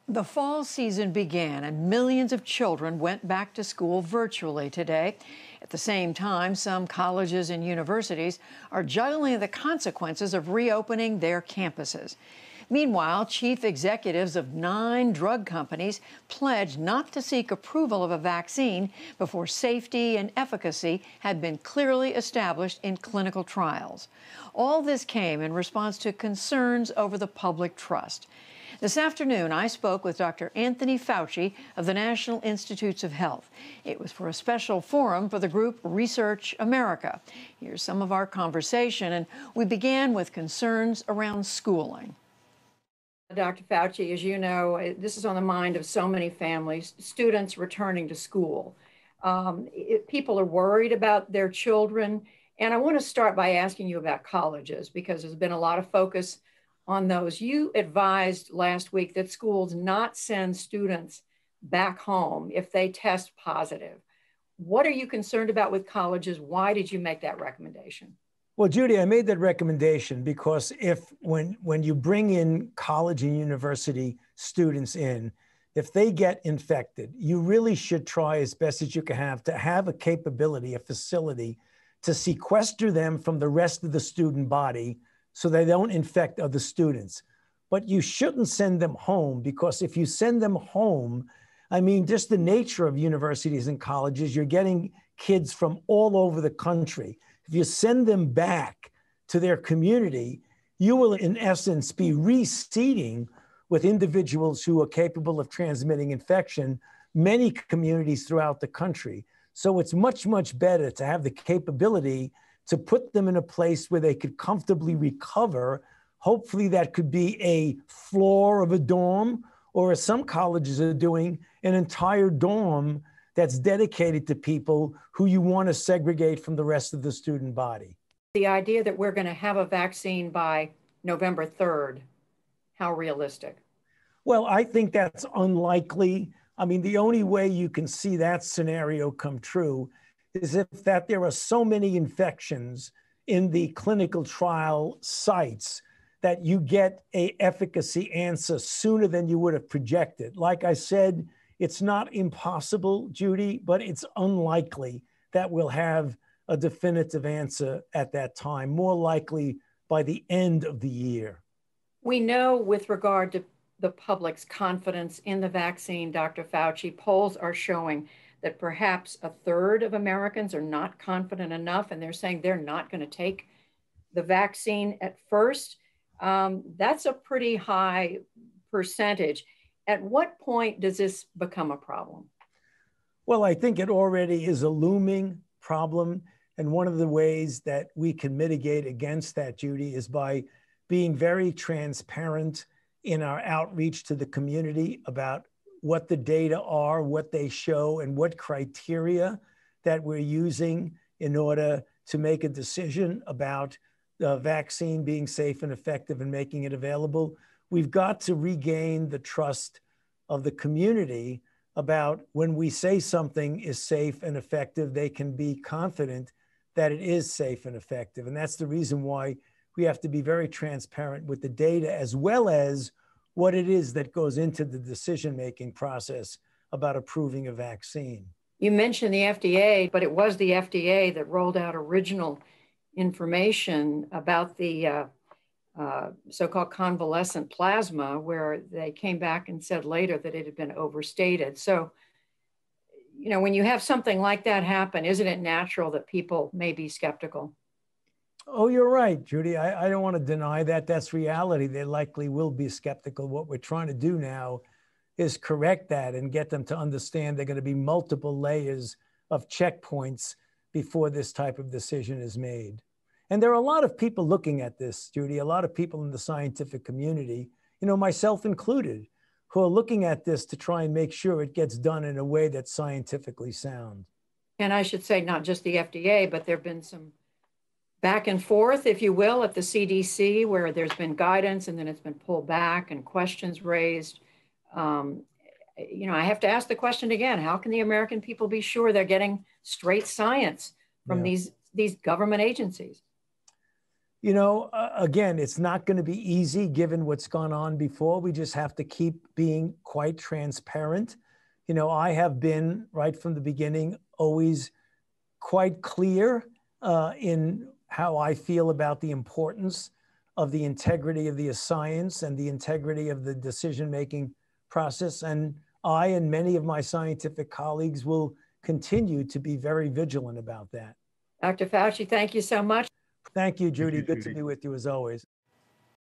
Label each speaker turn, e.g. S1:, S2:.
S1: The fall season began and millions of children went back to school virtually today. At the same time, some colleges and universities are juggling the consequences of reopening their campuses. Meanwhile, chief executives of 9 drug companies pledged not to seek approval of a vaccine before safety and efficacy had been clearly established in clinical trials. All this came in response to concerns over the public trust. This afternoon, I spoke with Dr. Anthony Fauci of the National Institutes of Health. It was for a special forum for the group Research America. Here's some of our conversation, and we began with concerns around schooling. Dr. Fauci, as you know, this is on the mind of so many families, students returning to school. People are worried about their children, and I want to start by asking you about colleges because there's been a lot of focus on those. You advised last week that schools not send students back home if they test positive. What are you concerned about with colleges? Why did you make that recommendation?
S2: Well, Judy, I made that recommendation because when you bring in college and university students in, if they get infected, you really should try as best as you can have to have a capability, a facility to sequester them from the rest of the student body so they don't infect other students. But you shouldn't send them home, because if you send them home, I mean, just the nature of universities and colleges, you're getting kids from all over the country. If you send them back to their community, you will, in essence, be reseeding with individuals who are capable of transmitting infection many communities throughout the country. So it's much, much better to have the capability to put them in a place where they could comfortably recover. Hopefully that could be a floor of a dorm, or as some colleges are doing, an entire dorm that's dedicated to people who you want to segregate from the rest of the student body.
S1: The idea that we're going to have a vaccine by November 3rd, how realistic?
S2: Well, I think that's unlikely. I mean, the only way you can see that scenario come true is if that there are so many infections in the clinical trial sites that you get an efficacy answer sooner than you would have projected. Like I said, it's not impossible, Judy, but it's unlikely that we'll have a definitive answer at that time, more likely by the end of the year.
S1: We know with regard to the public's confidence in the vaccine, Dr. Fauci, polls are showing that perhaps a third of Americans are not confident enough, and they're saying they're not going to take the vaccine at first. That's a pretty high percentage. At what point does this become a problem?
S2: Well, I think it already is a looming problem. And one of the ways that we can mitigate against that, Judy, is by being very transparent in our outreach to the community about what the data are, what they show, and what criteria that we're using in order to make a decision about the vaccine being safe and effective and making it available. We've got to regain the trust of the community about when we say something is safe and effective, they can be confident that it is safe and effective. And that's the reason why we have to be very transparent with the data, as well as what it is that goes into the decision-making process about approving a vaccine.
S1: You mentioned the FDA, but it was the FDA that rolled out original information about the so-called convalescent plasma, where they came back and said later that it had been overstated. So, you know, when you have something like that happen, isn't it natural that people may be skeptical?
S2: Oh, you're right, Judy. I don't want to deny that. That's reality. They likely will be skeptical. What we're trying to do now is correct that and get them to understand there are going to be multiple layers of checkpoints before this type of decision is made. And there are a lot of people looking at this, Judy, a lot of people in the scientific community, you know, myself included, who are looking at this to try and make sure it gets done in a way that's scientifically sound.
S1: And I should say not just the FDA, but there have been some back and forth, if you will, at the CDC, where there's been guidance and then it's been pulled back and questions raised. You know, I have to ask the question again, how can the American people be sure they're getting straight science from these government agencies?
S2: Again, it's not going to be easy given what's gone on before. We just have to keep being quite transparent. I have been, right from the beginning, always quite clear in how I feel about the importance of the integrity of the science and the integrity of the decision-making process. And I and many of my scientific colleagues will continue to be very vigilant about that.
S1: Dr. Fauci, thank you so much.
S2: Thank you, Judy. Good to be with you as always.